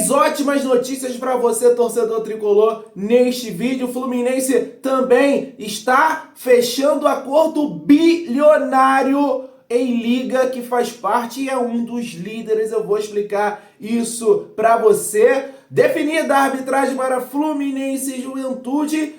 Três ótimas notícias para você, torcedor tricolor, neste vídeo. O Fluminense também está fechando acordo bilionário em liga que faz parte e é um dos líderes. Eu vou explicar isso para você. Definida a arbitragem para Fluminense e Juventude.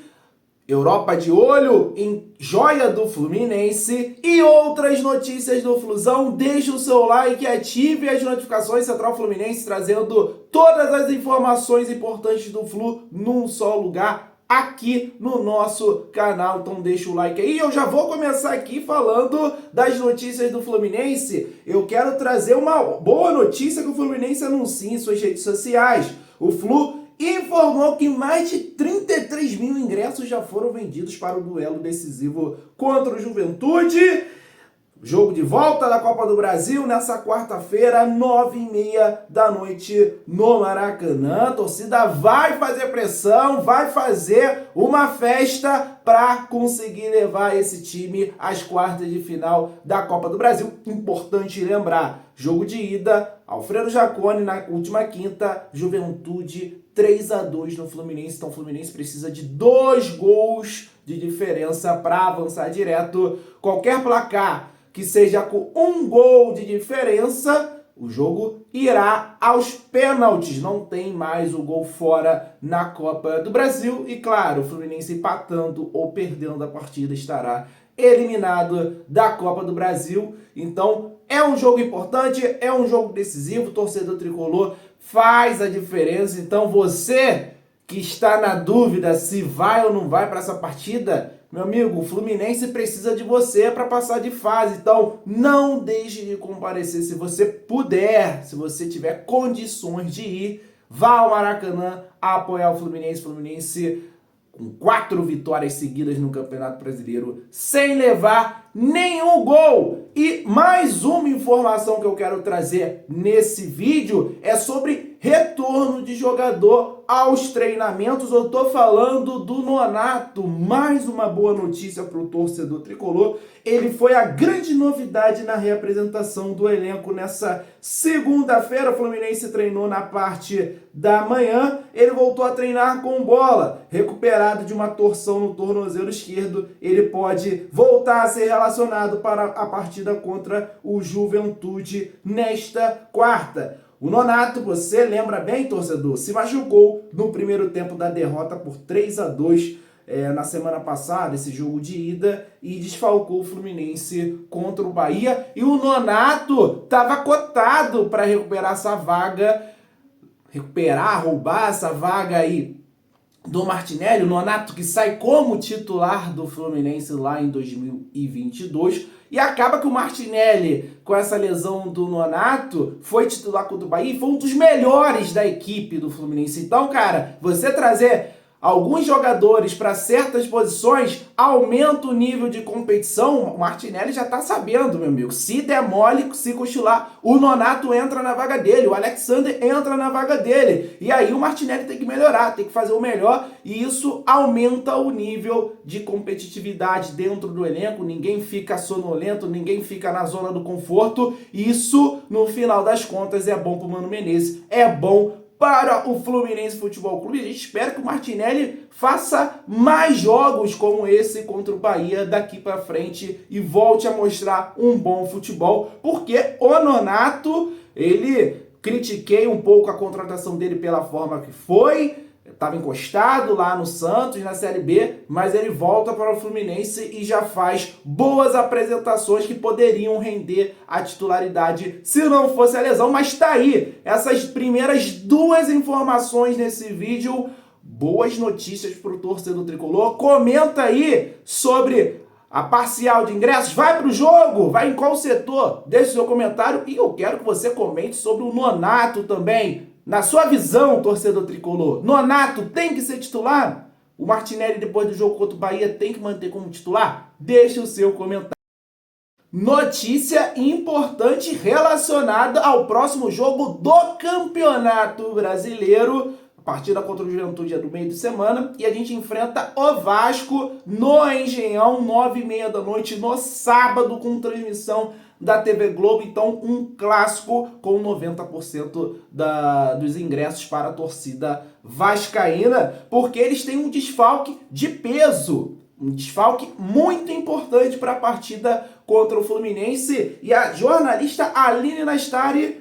Europa de olho em joia do Fluminense e outras notícias do Flusão. Deixe o seu like e ative as notificações. Central Fluminense trazendo todas as informações importantes do Flu num só lugar aqui no nosso canal. Então deixa o like aí. Eu já vou começar aqui falando das notícias do Fluminense. Eu quero trazer uma boa notícia que o Fluminense anuncia em suas redes sociais. O Flu informou que mais de 33 mil ingressos já foram vendidos para o duelo decisivo contra o Juventude. Jogo de volta da Copa do Brasil nessa quarta-feira, 9h30 da noite no Maracanã. A torcida vai fazer pressão, vai fazer uma festa para conseguir levar esse time às quartas de final da Copa do Brasil. Importante lembrar, jogo de ida, Alfredo Jaconi na última quinta, Juventude 3-2 no Fluminense. Então o Fluminense precisa de 2 gols de diferença para avançar direto. Qualquer placar que seja com 1 gol de diferença, o jogo irá aos pênaltis. Não tem mais o gol fora na Copa do Brasil. E claro, o Fluminense empatando ou perdendo a partida estará eliminado da Copa do Brasil. Então é um jogo importante, é um jogo decisivo. O torcedor tricolor faz a diferença. Então você que está na dúvida se vai ou não vai para essa partida, meu amigo, o Fluminense precisa de você para passar de fase. Então não deixe de comparecer. Se você puder, se você tiver condições de ir, vá ao Maracanã apoiar o Fluminense. Fluminense com 4 vitórias seguidas no Campeonato Brasileiro, sem levar nenhum gol. E mais uma informação que eu quero trazer nesse vídeo é sobre retorno de jogador aos treinamentos. Eu tô falando do Nonato. Mais uma boa notícia para o torcedor tricolor. Ele foi a grande novidade na reapresentação do elenco nessa segunda-feira. O Fluminense treinou na parte da manhã. Ele voltou a treinar com bola. Recuperado de uma torção no tornozelo esquerdo, ele pode voltar a ser relacionado para a partida contra o Juventude nesta quarta. O Nonato, você lembra bem, torcedor, se machucou no primeiro tempo da derrota por 3-2 na semana passada, esse jogo de ida, e desfalcou o Fluminense contra o Bahia. E o Nonato estava cotado para recuperar essa vaga, roubar essa vaga aí do Martinelli. O Nonato que sai como titular do Fluminense lá em 2022. E acaba que o Martinelli, com essa lesão do Nonato, foi titular contra o Bahia e foi um dos melhores da equipe do Fluminense. Então, cara, você trazer alguns jogadores para certas posições aumenta o nível de competição. O Martinelli já tá sabendo, meu amigo. Se der mole, se cochilar, o Nonato entra na vaga dele, o Alexander entra na vaga dele. E aí o Martinelli tem que melhorar, tem que fazer o melhor, e isso aumenta o nível de competitividade dentro do elenco. Ninguém fica sonolento, ninguém fica na zona do conforto. Isso, no final das contas, é bom pro Mano Menezes, é bom para o Fluminense Futebol Clube. A gente espera que o Martinelli faça mais jogos como esse contra o Bahia daqui para frente e volte a mostrar um bom futebol, porque o Nonato, critiquei um pouco a contratação dele pela forma que foi, estava encostado lá no Santos, na Série B, mas ele volta para o Fluminense e já faz boas apresentações que poderiam render a titularidade se não fosse a lesão. Mas tá aí, essas primeiras 2 informações nesse vídeo, boas notícias para o torcedor tricolor. Comenta aí sobre a parcial de ingressos, vai para o jogo, vai em qual setor? Deixe seu comentário e eu quero que você comente sobre o Nonato também. Na sua visão, torcedor tricolor, Nonato tem que ser titular? O Martinelli, depois do jogo contra o Bahia, tem que manter como titular? Deixe o seu comentário. Notícia importante relacionada ao próximo jogo do Campeonato Brasileiro. A partida contra o Juventude é do meio de semana e a gente enfrenta o Vasco no Engenhão, 9h30 da noite, no sábado, com transmissão da TV Globo, então um clássico com 90% dos ingressos para a torcida vascaína, porque eles têm um desfalque de peso. Um desfalque muito importante para a partida contra o Fluminense. E a jornalista Aline Nastari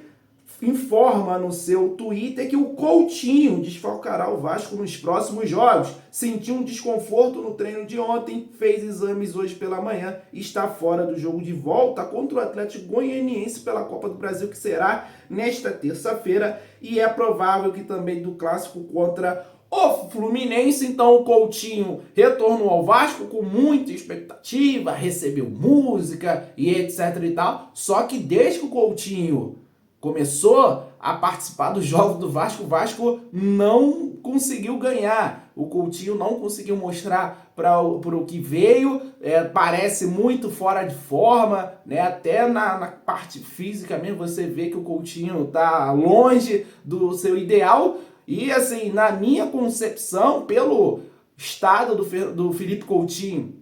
informa no seu Twitter que o Coutinho desfalcará o Vasco nos próximos jogos. Sentiu um desconforto no treino de ontem, fez exames hoje pela manhã e está fora do jogo de volta contra o Atlético Goianiense pela Copa do Brasil, que será nesta terça-feira. E é provável que também do clássico contra o Fluminense. Então o Coutinho retornou ao Vasco com muita expectativa, recebeu música e etc e tal. Só que desde que o Coutinho começou a participar dos jogos do Vasco, o Vasco não conseguiu ganhar. O Coutinho não conseguiu mostrar para o que veio, parece muito fora de forma, né? Até na parte física mesmo você vê que o Coutinho está longe do seu ideal. E assim, na minha concepção, pelo estado do Felipe Coutinho,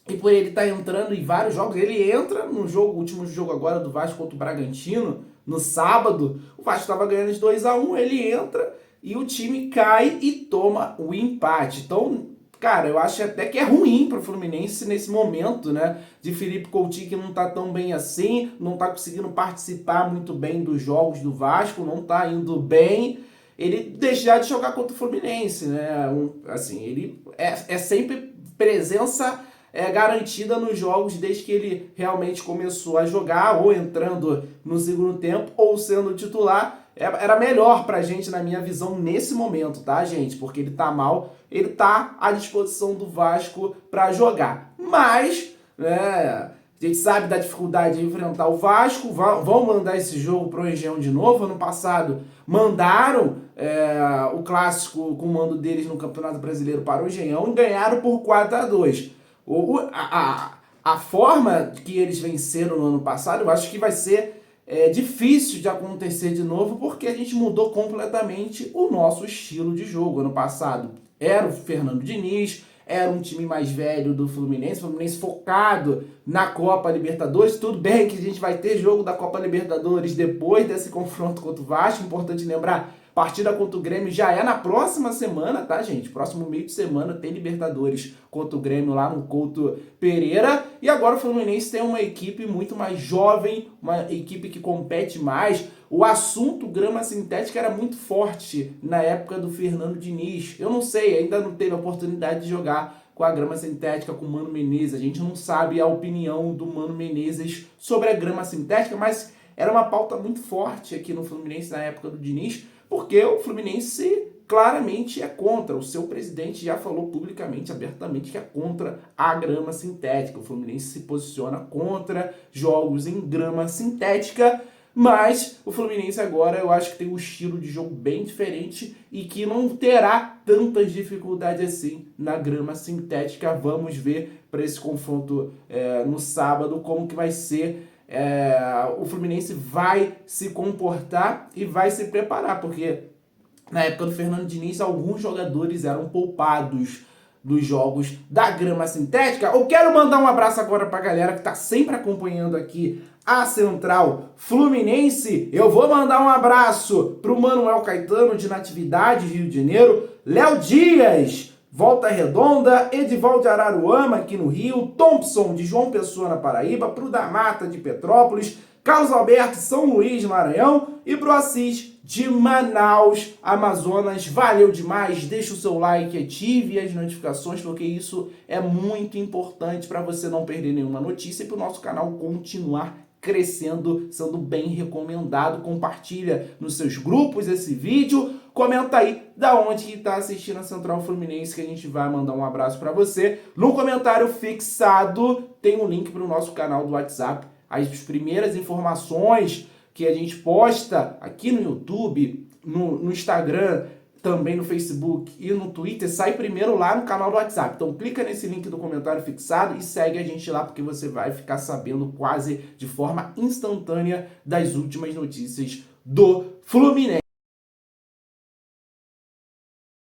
e por ele estar entrando em vários jogos, ele entra no jogo, último jogo agora do Vasco contra o Bragantino, no sábado, o Vasco estava ganhando de 2-1, ele entra e o time cai e toma o empate. Então, cara, eu acho até que é ruim para o Fluminense nesse momento, né? De Felipe Coutinho, que não tá tão bem assim, não tá conseguindo participar muito bem dos jogos do Vasco, não tá indo bem. Ele deixar de jogar contra o Fluminense, né? Assim, ele é sempre presença garantida nos jogos desde que ele realmente começou a jogar, ou entrando no segundo tempo, ou sendo titular. Era melhor pra gente, na minha visão, nesse momento, tá, gente? Porque ele tá mal, ele tá à disposição do Vasco pra jogar. Mas, né, a gente sabe da dificuldade de enfrentar o Vasco, vão mandar esse jogo pro Engenhão de novo. Ano passado mandaram o clássico com o mando deles no Campeonato Brasileiro para o Engenhão e ganharam por 4-2. A forma que eles venceram no ano passado, eu acho que vai ser difícil de acontecer de novo, porque a gente mudou completamente o nosso estilo de jogo. Ano passado era o Fernando Diniz, era um time mais velho do Fluminense focado na Copa Libertadores. Tudo bem que a gente vai ter jogo da Copa Libertadores depois desse confronto contra o Vasco, importante lembrar, partida contra o Grêmio já é na próxima semana, tá, gente? Próximo meio de semana tem Libertadores contra o Grêmio lá no Couto Pereira. E agora o Fluminense tem uma equipe muito mais jovem, uma equipe que compete mais. O assunto grama sintética era muito forte na época do Fernando Diniz. Eu não sei, ainda não teve a oportunidade de jogar com a grama sintética, com o Mano Menezes. A gente não sabe a opinião do Mano Menezes sobre a grama sintética, mas era uma pauta muito forte aqui no Fluminense na época do Diniz, porque o Fluminense claramente é contra. O seu presidente já falou publicamente, abertamente, que é contra a grama sintética. O Fluminense se posiciona contra jogos em grama sintética, mas o Fluminense agora eu acho que tem um estilo de jogo bem diferente e que não terá tantas dificuldades assim na grama sintética. Vamos ver para esse confronto no sábado como que vai ser. O Fluminense vai se comportar e vai se preparar, porque na época do Fernando Diniz alguns jogadores eram poupados dos jogos da grama sintética. Eu quero mandar um abraço agora pra galera que tá sempre acompanhando aqui a Central Fluminense. Eu vou mandar um abraço pro Manuel Caetano de Natividade, Rio de Janeiro, Léo Dias, Volta Redonda, Edivaldo de Araruama, aqui no Rio, Thompson, de João Pessoa, na Paraíba, pro da Mata, de Petrópolis, Carlos Alberto, São Luís, Maranhão, e pro Assis, de Manaus, Amazonas. Valeu demais, deixa o seu like, ative as notificações, porque isso é muito importante para você não perder nenhuma notícia e para o nosso canal continuar crescendo, sendo bem recomendado. Compartilha nos seus grupos esse vídeo, comenta aí da onde que tá assistindo a Central Fluminense, que a gente vai mandar um abraço para você. No comentário fixado tem um link para o nosso canal do WhatsApp, as primeiras informações que a gente posta aqui no YouTube, no Instagram, também no Facebook e no Twitter, sai primeiro lá no canal do WhatsApp. Então clica nesse link do comentário fixado e segue a gente lá, porque você vai ficar sabendo quase de forma instantânea das últimas notícias do Fluminense.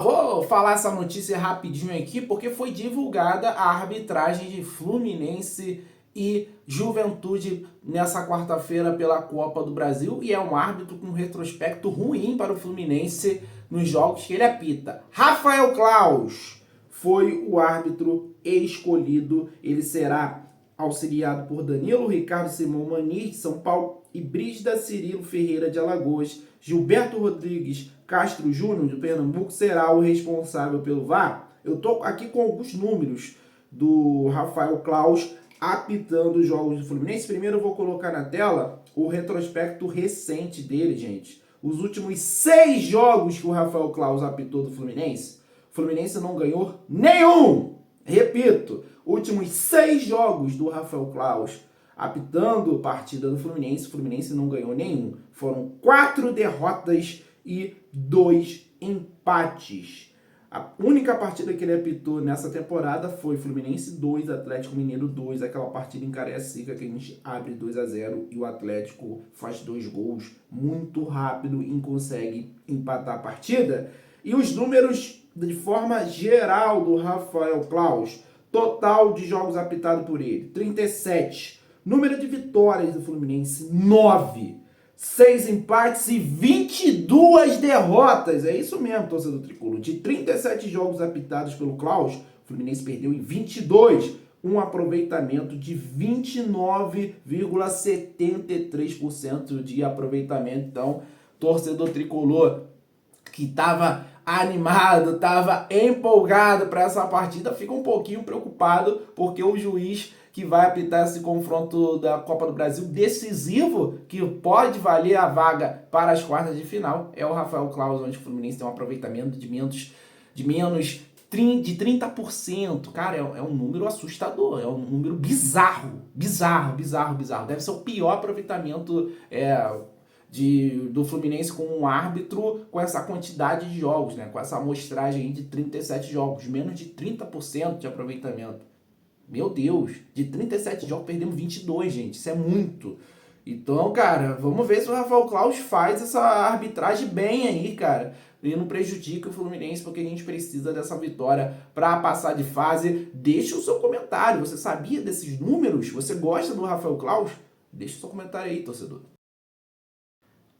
Vou falar essa notícia rapidinho aqui, porque foi divulgada a arbitragem de Fluminense e Juventude nessa quarta-feira pela Copa do Brasil, e é um árbitro com um retrospecto ruim para o Fluminense nos jogos que ele apita. Rafael Claus foi o árbitro escolhido, ele será auxiliado por Danilo Ricardo Simão Maniz, de São Paulo, e Brígida Cirilo Ferreira, de Alagoas. Gilberto Rodrigues Castro Júnior, de Pernambuco, será o responsável pelo VAR. Eu estou aqui com alguns números do Rafael Claus apitando os jogos do Fluminense. Primeiro eu vou colocar na tela o retrospecto recente dele, gente. Os últimos 6 jogos que o Rafael Claus apitou do Fluminense, o Fluminense não ganhou nenhum! Repito, últimos 6 jogos do Rafael Claus apitando partida do Fluminense, o Fluminense não ganhou nenhum. Foram 4 derrotas e 2 empates. A única partida que ele apitou nessa temporada foi Fluminense 2, Atlético Mineiro 2, aquela partida em Cariacica que a gente abre 2-0 e o Atlético faz 2 gols muito rápido e consegue empatar a partida. E os números de forma geral do Rafael Claus, total de jogos apitados por ele, 37. Número de vitórias do Fluminense, 9. 6 empates e 22 derrotas. É isso mesmo, torcedor tricolor. De 37 jogos apitados pelo Claus, o Fluminense perdeu em 22. Um aproveitamento de 29,73% de aproveitamento. Então, torcedor tricolor que estava animado, estava empolgado para essa partida, fica um pouquinho preocupado, porque o juiz que vai apitar esse confronto da Copa do Brasil decisivo, que pode valer a vaga para as quartas de final, é o Rafael Claus, onde o Fluminense tem um aproveitamento de menos de 30%. Cara, é um número assustador, é um número bizarro. Deve ser o pior aproveitamento do Fluminense com um árbitro com essa quantidade de jogos, né? Com essa amostragem de 37 jogos, menos de 30% de aproveitamento. Meu Deus, de 37 jogos perdemos 22, gente, isso é muito. Então, cara, vamos ver se o Rafael Claus faz essa arbitragem bem aí, cara. E não prejudica o Fluminense, porque a gente precisa dessa vitória para passar de fase. Deixa o seu comentário, você sabia desses números? Você gosta do Rafael Claus? Deixa o seu comentário aí, torcedor.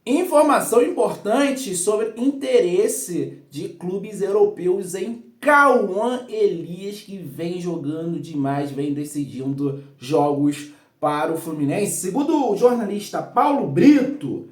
Informação importante sobre interesse de clubes europeus em Cauã Elias, que vem jogando demais, vem decidindo jogos para o Fluminense. Segundo o jornalista Paulo Brito,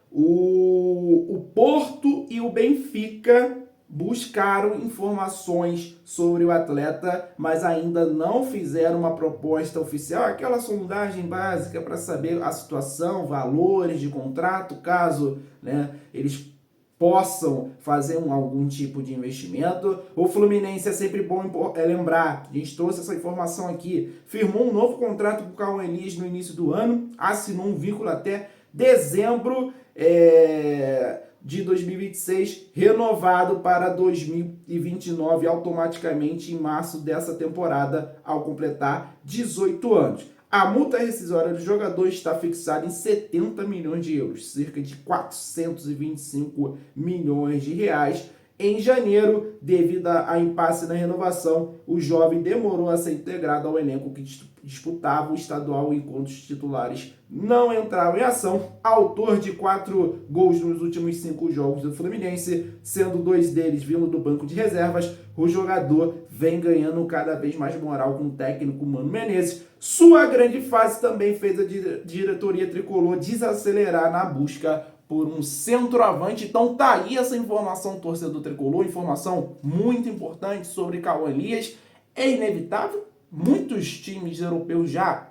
o Porto e o Benfica buscaram informações sobre o atleta, mas ainda não fizeram uma proposta oficial, aquela sondagem básica para saber a situação, valores de contrato, caso, né, eles possam fazer algum tipo de investimento. O Fluminense, é sempre bom lembrar, a gente trouxe essa informação aqui, firmou um novo contrato com o Cauã Elias no início do ano, assinou um vínculo até dezembro de 2026, renovado para 2029 automaticamente em março dessa temporada, ao completar 18 anos. A multa rescisória do jogador está fixada em 70 milhões de euros, cerca de 425 milhões de reais. Em janeiro, devido a impasse na renovação, o jovem demorou a ser integrado ao elenco que disputava o estadual enquanto os titulares não entraram em ação. Autor de 4 gols nos últimos 5 jogos do Fluminense, sendo 2 deles vindo do banco de reservas, o jogador vem ganhando cada vez mais moral com o técnico Mano Menezes. Sua grande fase também fez a diretoria tricolor desacelerar na busca por um centroavante. Então tá aí essa informação, torcedor tricolor, informação muito importante sobre Cauã Elias. É inevitável, muitos times europeus já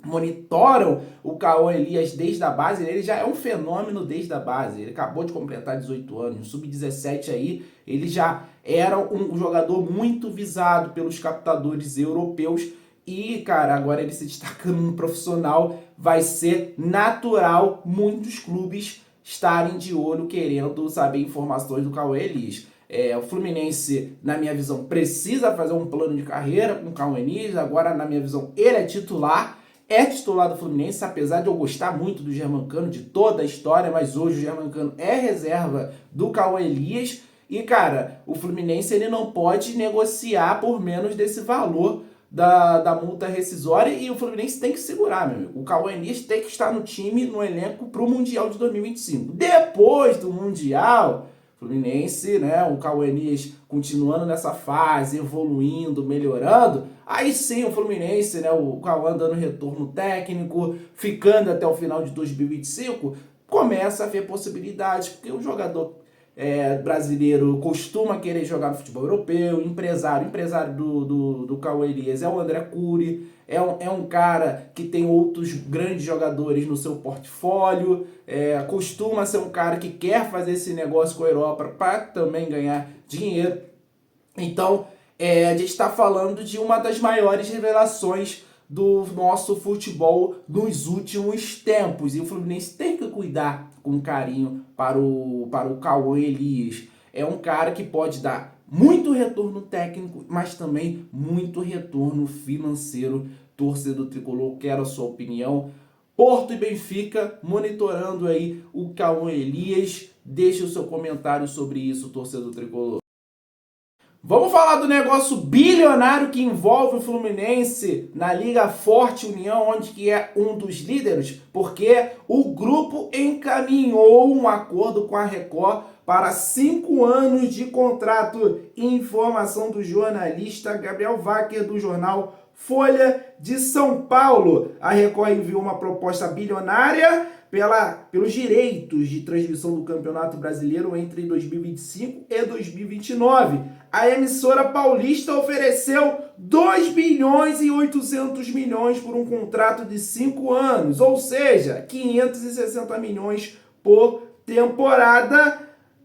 monitoram o Cauã Elias desde a base, ele já é um fenômeno desde a base, ele acabou de completar 18 anos, no sub-17 aí, ele já era um jogador muito visado pelos captadores europeus. E, cara, agora ele se destacando no profissional, vai ser natural muitos clubes estarem de olho, querendo saber informações do Cauã Elias. O Fluminense, na minha visão, precisa fazer um plano de carreira com o Cauã Elias. Agora, na minha visão, ele é titular do Fluminense, apesar de eu gostar muito do Germancano, de toda a história, mas hoje o Germancano é reserva do Cauã Elias. E, cara, o Fluminense ele não pode negociar por menos desse valor da multa rescisória e o Fluminense tem que segurar, meu amigo. O Cauã Elias tem que estar no time, no elenco, para o Mundial de 2025. Depois do Mundial, Fluminense, né, o Cauã Elias continuando nessa fase, evoluindo, melhorando, aí sim o Fluminense, né, o Cauã dando retorno técnico, ficando até o final de 2025, começa a ver possibilidades, porque o jogador brasileiro costuma querer jogar no futebol europeu, empresário do Cauã Elias é o André Cury, é um cara que tem outros grandes jogadores no seu portfólio, costuma ser um cara que quer fazer esse negócio com a Europa para também ganhar dinheiro. Então, a gente está falando de uma das maiores revelações do nosso futebol nos últimos tempos. E o Fluminense tem que cuidar com carinho para o Cauã Elias. É um cara que pode dar muito retorno técnico, mas também muito retorno financeiro. Torcedor tricolor, quero a sua opinião. Porto e Benfica monitorando aí o Cauã Elias. Deixe o seu comentário sobre isso, torcedor tricolor. Vamos falar do negócio bilionário que envolve o Fluminense na Liga Forte União, onde que é um dos líderes, porque o grupo encaminhou um acordo com a Record para 5 anos de contrato. Informação do jornalista Gabriel Wacker, do jornal Folha de São Paulo. A Record enviou uma proposta bilionária pelos direitos de transmissão do Campeonato Brasileiro entre 2025 e 2029. A emissora paulista ofereceu 2 bilhões e 800 milhões por um contrato de 5 anos, ou seja, 560 milhões por temporada.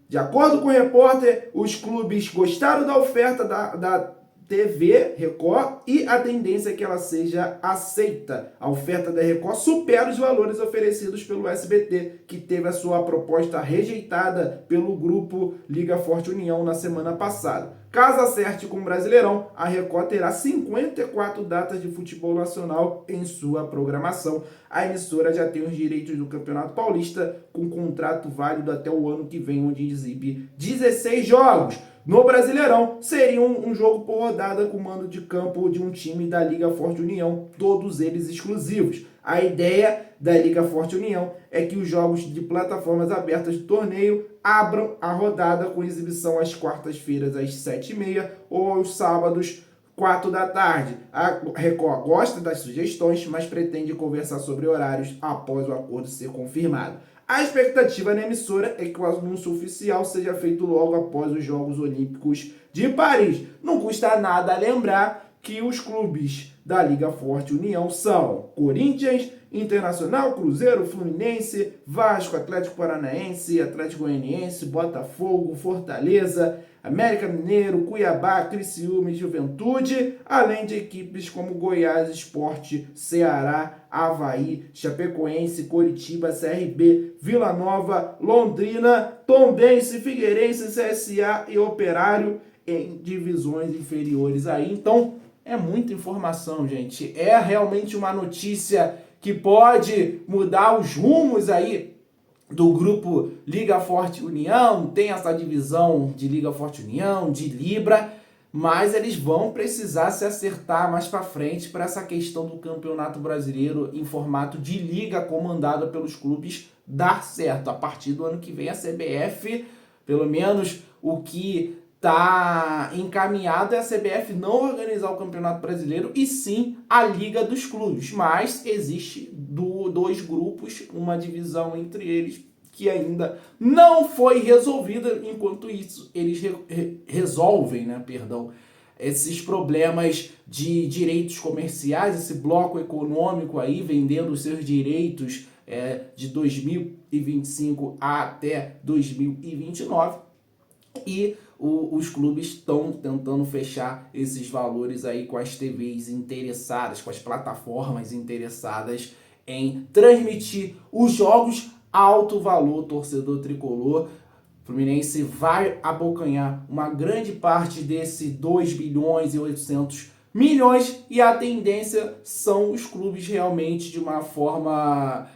De acordo com o repórter, os clubes gostaram da oferta da TV Record e a tendência é que ela seja aceita. A oferta da Record supera os valores oferecidos pelo SBT, que teve a sua proposta rejeitada pelo grupo Liga Forte União na semana passada. Caso acerte com o Brasileirão, a Record terá 54 datas de futebol nacional em sua programação. A emissora já tem os direitos do Campeonato Paulista, com contrato válido até o ano que vem, onde exibe 16 jogos. No Brasileirão, seria um jogo por rodada com mando de campo de um time da Liga Forte União, todos eles exclusivos. A ideia da Liga Forte União é que os jogos de plataformas abertas do torneio abram a rodada com exibição às quartas-feiras às 7h30 ou aos sábados 4 da tarde. A Record gosta das sugestões, mas pretende conversar sobre horários após o acordo ser confirmado. A expectativa na emissora é que o anúncio oficial seja feito logo após os Jogos Olímpicos de Paris. Não custa nada lembrar que os clubes da Liga Forte União são Corinthians, Internacional, Cruzeiro, Fluminense, Vasco, Atlético Paranaense, Atlético Goianiense, Botafogo, Fortaleza, América Mineiro, Cuiabá, Criciúma e Juventude, além de equipes como Goiás, Sport, Ceará, Avaí, Chapecoense, Coritiba, CRB, Vila Nova, Londrina, Tombense, Figueirense, CSA e Operário em divisões inferiores aí. Então, é muita informação, gente. É realmente uma notícia que pode mudar os rumos aí do grupo Liga Forte União. Tem essa divisão de Liga Forte União, de Libra, mas eles vão precisar se acertar mais para frente para essa questão do Campeonato Brasileiro em formato de liga comandada pelos clubes dar certo. A partir do ano que vem a CBF, pelo menos o que está encaminhado é a CBF não organizar o Campeonato Brasileiro e sim a Liga dos Clubes. Mas existe dois grupos, uma divisão entre eles que ainda não foi resolvida. Enquanto isso, eles resolvem, esses problemas de direitos comerciais, esse bloco econômico aí vendendo os seus direitos de 2025 até 2029. E os clubes estão tentando fechar esses valores aí com as TVs interessadas, com as plataformas interessadas em transmitir os jogos alto valor, torcedor tricolor. Fluminense vai abocanhar uma grande parte desse 2 bilhões e 800 milhões e a tendência são os clubes realmente de uma forma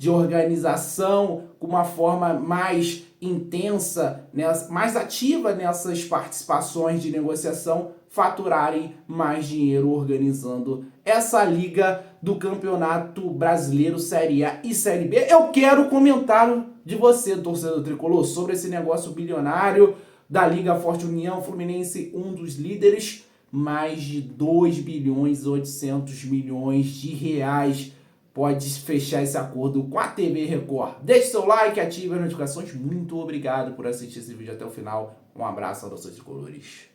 de organização, com uma forma mais intensa, mais ativa nessas participações de negociação, faturarem mais dinheiro organizando essa liga do Campeonato Brasileiro Série A e Série B. Eu quero comentário de você, torcedor tricolor, sobre esse negócio bilionário da Liga Forte União Fluminense, um dos líderes, mais de 2 bilhões e 800 milhões de reais. Pode fechar esse acordo com a TV Record. Deixe seu like, ative as notificações. Muito obrigado por assistir esse vídeo até o final. Um abraço a vocês tricolores.